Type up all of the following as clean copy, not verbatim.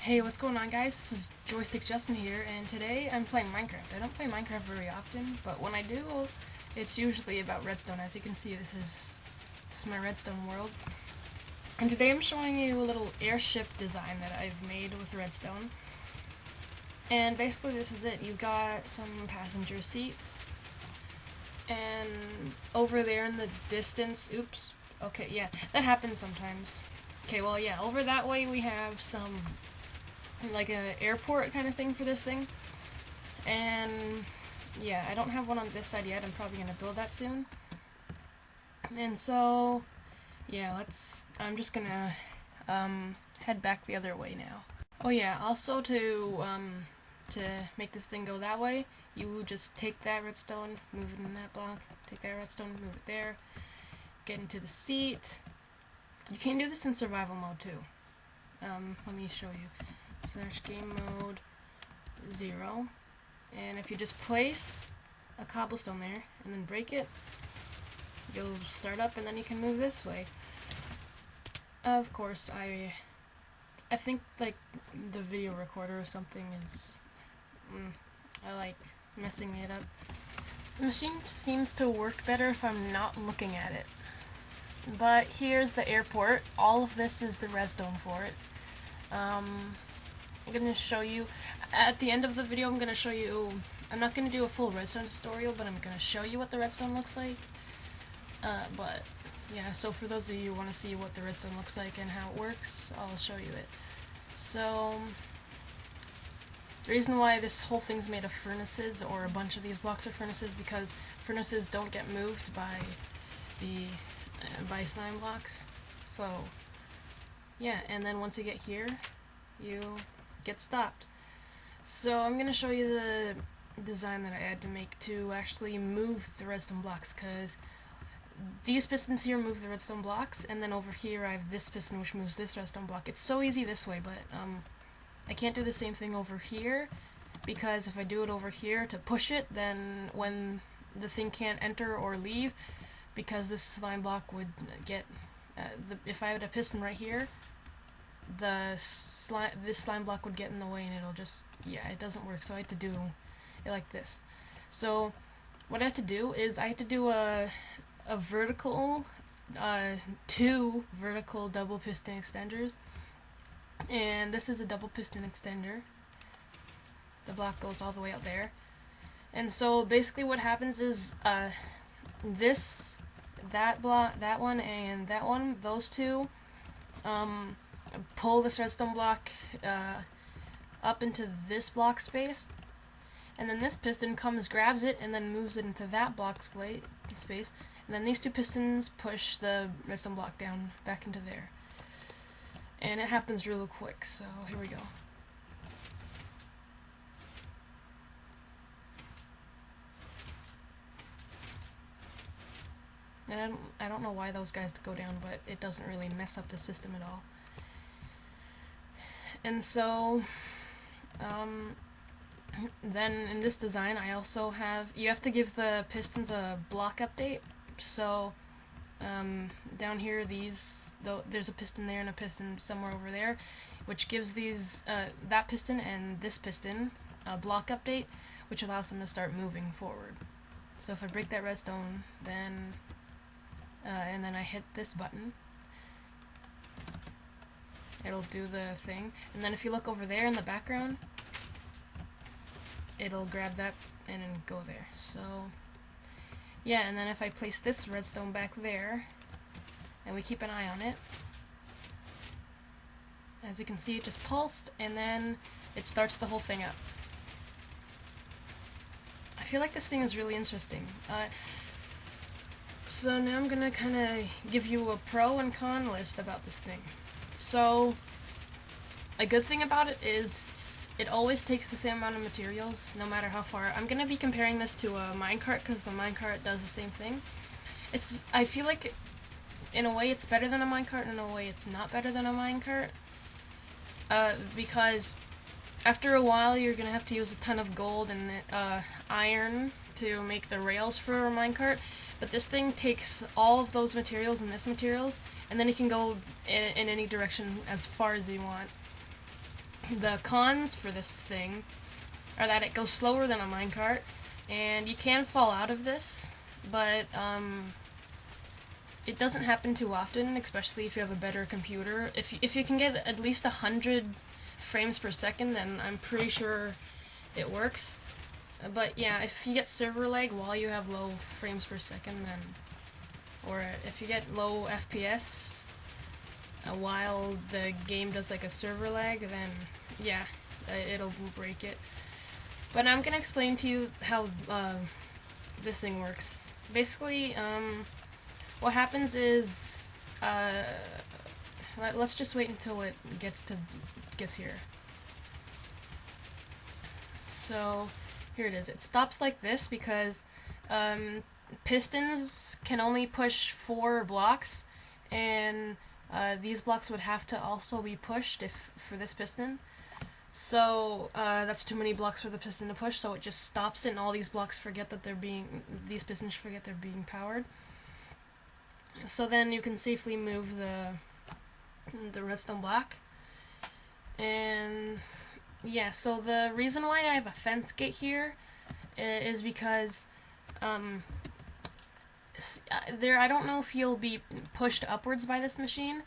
Hey, what's going on, guys? This is Joystick Justin here, and today I'm playing Minecraft. I don't play Minecraft very often, but when I do, it's usually about redstone. As you can see, this is my redstone world. And today I'm showing you a little airship design that I've made with redstone. And basically this is it. You've got some passenger seats, and over there in the distance, oops, okay, yeah, that happens sometimes. Okay, well, yeah, over that way we have some like a airport kind of thing for this thing, and yeah, I don't have one on this side yet. I'm probably gonna build that soon. And so yeah, I'm just gonna head back the other way now. Oh yeah, also to make this thing go that way, you just take that redstone, move it in that block, take that redstone, move it there, get into the seat. You can do this in survival mode too. Let me show you. Search game mode 0, and if you just place a cobblestone there and then break it, you'll start up, and then you can move this way. Of course, I think like the video recorder or something is I like messing it up. The machine seems to work better if I'm not looking at it. But here's the airport. All of this is the redstone for it. I'm going to show you, at the end of the video I'm going to show you, I'm not going to do a full redstone tutorial, but I'm going to show you what the redstone looks like. But yeah, so for those of you who want to see what the redstone looks like and how it works, I'll show you it. So, the reason why this whole thing's made of furnaces, or a bunch of these blocks are furnaces, because furnaces don't get moved by the by slime blocks. So yeah, and then once you get here, you get stopped. So I'm gonna show you the design that I had to make to actually move the redstone blocks, because these pistons here move the redstone blocks, and then over here I have this piston which moves this redstone block. It's so easy this way, but I can't do the same thing over here, because if I do it over here to push it, then when the thing can't enter or leave, because this slime block would get, if I had a piston right here, this slime block would get in the way, and it'll just, yeah, it doesn't work. So I had to do it like this. So what I have to do is I have to do a vertical, 2 vertical double piston extenders, and this is a double piston extender. The block goes all the way out there, and so basically what happens is that block, that one, and that one, those two pull this redstone block up into this block space, and then this piston comes, grabs it, and then moves it into that block space, and then these two pistons push the redstone block down back into there. And it happens real quick, so here we go. And I don't know why those guys go down, but it doesn't really mess up the system at all. And so, then in this design I also have, you have to give the pistons a block update. So, down here there's a piston there and a piston somewhere over there, which gives these, that piston and this piston a block update, which allows them to start moving forward. So if I break that redstone, then and then I hit this button, it'll do the thing. And then if you look over there in the background, it'll grab that and then go there. So yeah, and then if I place this redstone back there, and we keep an eye on it, as you can see, it just pulsed, and then it starts the whole thing up. I feel like this thing is really interesting. So now I'm gonna kind of give you a pro and con list about this thing. So, a good thing about it is it always takes the same amount of materials, no matter how far. I'm gonna be comparing this to a minecart, because the minecart does the same thing. I feel like, in a way, it's better than a minecart, and in a way, it's not better than a minecart. Because after a while, you're gonna have to use a ton of gold and iron to make the rails for a minecart. But this thing takes all of those materials and this materials, and then it can go in any direction as far as you want. The cons for this thing are that it goes slower than a minecart, and you can fall out of this, but it doesn't happen too often, especially if you have a better computer. If you can get at least 100 frames per second, then I'm pretty sure it works. But yeah, if you get server lag while you have low frames per second, then, or if you get low FPS while the game does like a server lag, then yeah, it'll break it. But I'm gonna explain to you how this thing works. Basically, what happens is, let's just wait until it gets here. So here it is. It stops like this because pistons can only push 4 blocks, and these blocks would have to also be pushed for this piston. So that's too many blocks for the piston to push, so it just stops it, and all these blocks forget that these pistons forget they're being powered. So then you can safely move the redstone block. And yeah, so the reason why I have a fence gate here is because I don't know if you'll be pushed upwards by this machine,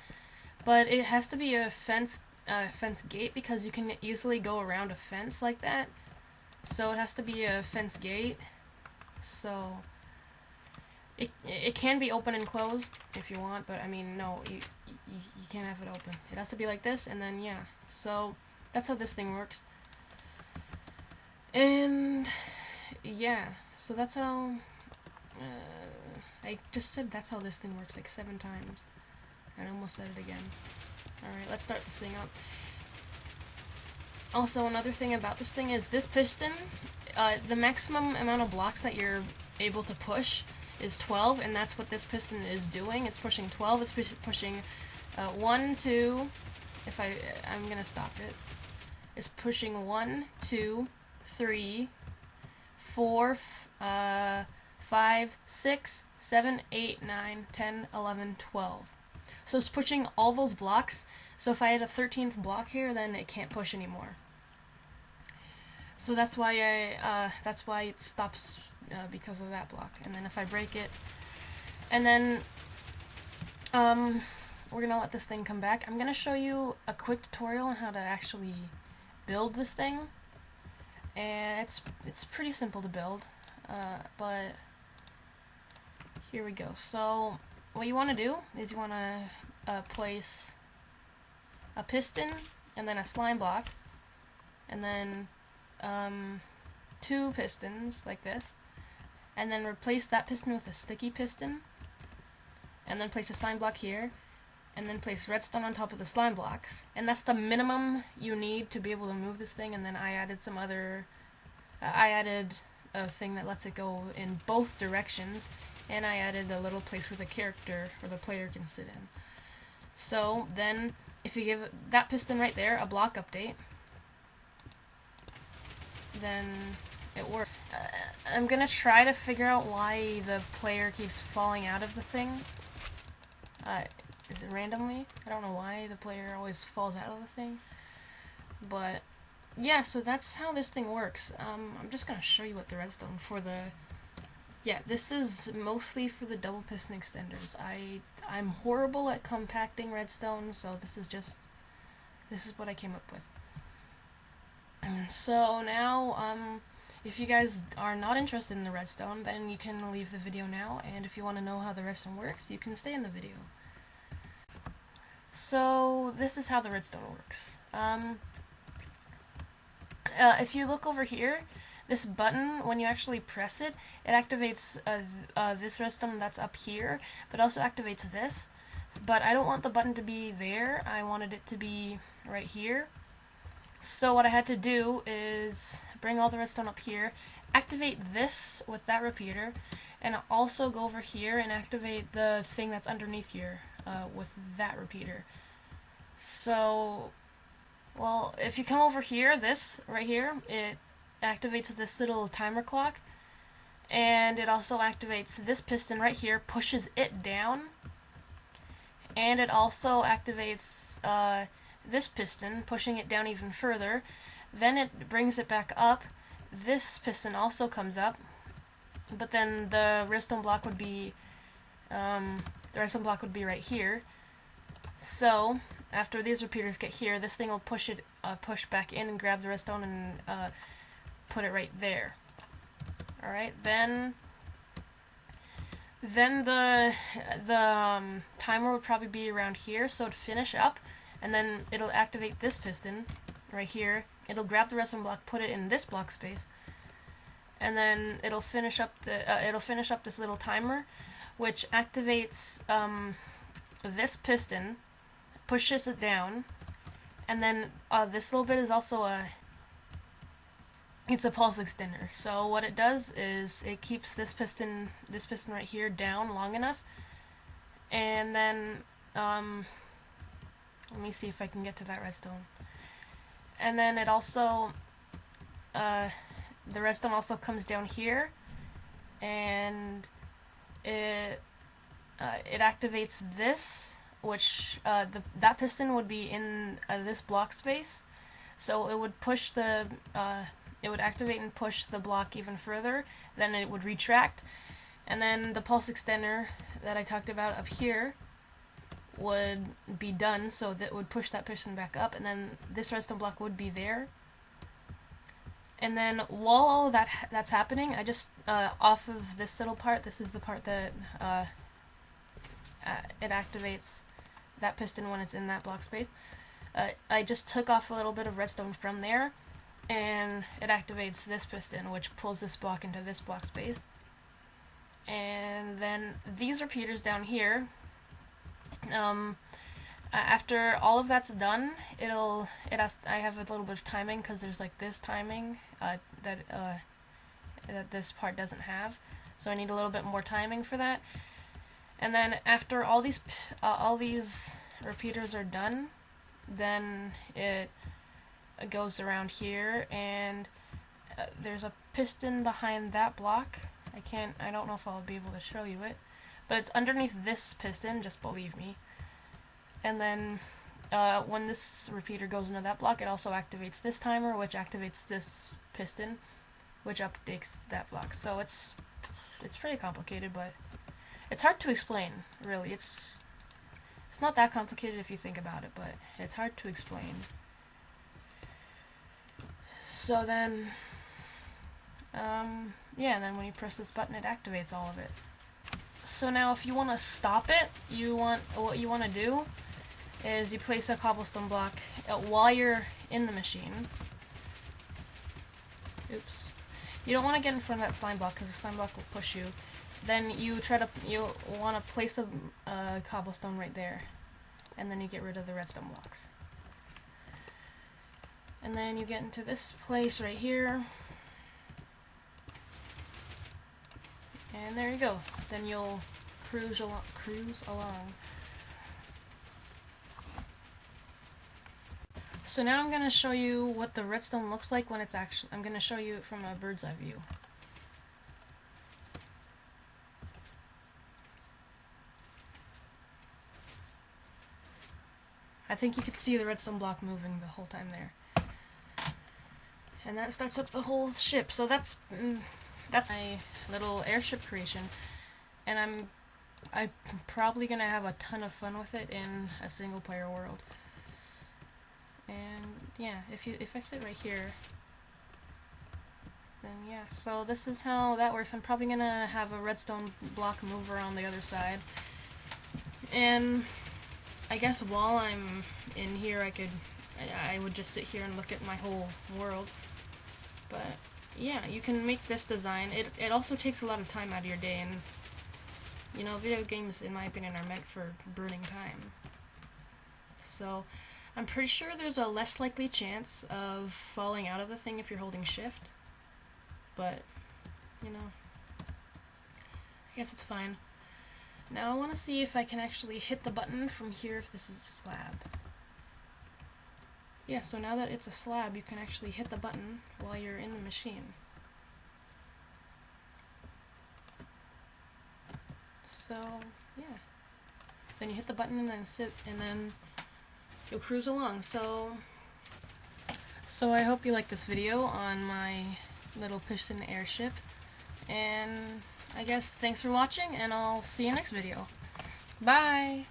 but it has to be a fence gate because you can easily go around a fence like that. So it has to be a fence gate. So it can be open and closed if you want, but I mean, no, you can't have it open. It has to be like this, and then yeah. So that's how this thing works. And yeah, so that's how I just said that's how this thing works like 7 times. I almost said it again. Alright, let's start this thing up. Also, another thing about this thing is this piston, the maximum amount of blocks that you're able to push is 12, and that's what this piston is doing. It's pushing 12. It's pushing 1, 2. I'm gonna stop it. It's pushing 1, 2, 3, 4, 5, 6, 7, 8, 9, 10, 11, 12. So it's pushing all those blocks. So if I had a 13th block here, then it can't push anymore. So that's why it stops because of that block. And then if I break it, and then we're gonna let this thing come back. I'm gonna show you a quick tutorial on how to actually build this thing, and it's pretty simple to build, but here we go. So what you want to do is you want to place a piston and then a slime block, and then 2 pistons like this, and then replace that piston with a sticky piston, and then place a slime block here, and then place redstone on top of the slime blocks. And that's the minimum you need to be able to move this thing. And then I added some other, I added a thing that lets it go in both directions, and I added a little place where the character or the player can sit in. So then if you give that piston right there a block update, then it works. I'm gonna try to figure out why the player keeps falling out of the thing randomly. I don't know why the player always falls out of the thing, but yeah, so that's how this thing works. I'm just gonna show you what the redstone for the, yeah, this is mostly for the double piston extenders. I'm horrible at compacting redstone, so this is what I came up with. So now, if you guys are not interested in the redstone, then you can leave the video now, and if you want to know how the redstone works, you can stay in the video. So this is how the redstone works. If you look over here, this button, when you actually press it, it activates this redstone that's up here, but also activates this. But I don't want the button to be there, I wanted it to be right here. So what I had to do is bring all the redstone up here, activate this with that repeater, and also go over here and activate the thing that's underneath here with that repeater. So, well, if you come over here, this right here, it activates this little timer clock, and it also activates this piston right here, pushes it down, and it also activates this piston, pushing it down even further. Then it brings it back up. This piston also comes up, but then the redstone block would be right here. So after these repeaters get here, this thing will push back in and grab the redstone and put it right there. All right, then the timer would probably be around here, so it'd finish up, and then it'll activate this piston right here. It'll grab the redstone block, put it in this block space, and then it'll finish up this little timer, which activates this piston, pushes it down, and then this little bit is also it's a pulse extender. So what it does is it keeps this piston right here down long enough, and then let me see if I can get to that redstone. And then it also the redstone also comes down here, and it activates this, which that piston would be in this block space, so it would push it would activate and push the block even further. Then it would retract, and then the pulse extender that I talked about up here would be done, so that would push that piston back up, and then this redstone block would be there. And then while all that's happening, I just off of this little part, this is the part that it activates that piston when it's in that block space. I just took off a little bit of redstone from there, and it activates this piston, which pulls this block into this block space. And then these repeaters down here, after all of that's done, I have a little bit of timing, because there's like this timing that this part doesn't have, so I need a little bit more timing for that. And then after all these repeaters are done, then it goes around here, and there's a piston behind that block. I don't know if I'll be able to show you it, but it's underneath this piston, just believe me. And then when this repeater goes into that block, it also activates this timer, which activates this piston, which updates that block. So it's pretty complicated, but it's hard to explain, really. It's not that complicated if you think about it, but it's hard to explain. So then, yeah, and then when you press this button, it activates all of it. So now if you want to stop it, what you want to do is you place a cobblestone block while you're in the machine. Oops. You don't want to get in front of that slime block, because the slime block will push you. Then you want to place a cobblestone right there, and then you get rid of the redstone blocks. And then you get into this place right here, and there you go. Then you'll cruise along. So now I'm going to show you what the redstone looks like when it's I'm going to show you it from a bird's eye view. I think you could see the redstone block moving the whole time there. And that starts up the whole ship. So that's my little airship creation, and I'm probably gonna have a ton of fun with it in a single player world. And yeah, if I sit right here, then yeah. So this is how that works. I'm probably gonna have a redstone block mover on the other side, and I guess while I'm in here, I would just sit here and look at my whole world. But yeah, you can make this design. It also takes a lot of time out of your day, and you know, video games, in my opinion, are meant for burning time. So I'm pretty sure there's a less likely chance of falling out of the thing if you're holding shift. But you know, I guess it's fine. Now I want to see if I can actually hit the button from here if this is a slab. Yeah, so now that it's a slab, you can actually hit the button while you're in the machine. So, yeah. Then you hit the button and then sit, and then you'll cruise along. So I hope you like this video on my little piston airship, and I guess thanks for watching, and I'll see you next video. Bye!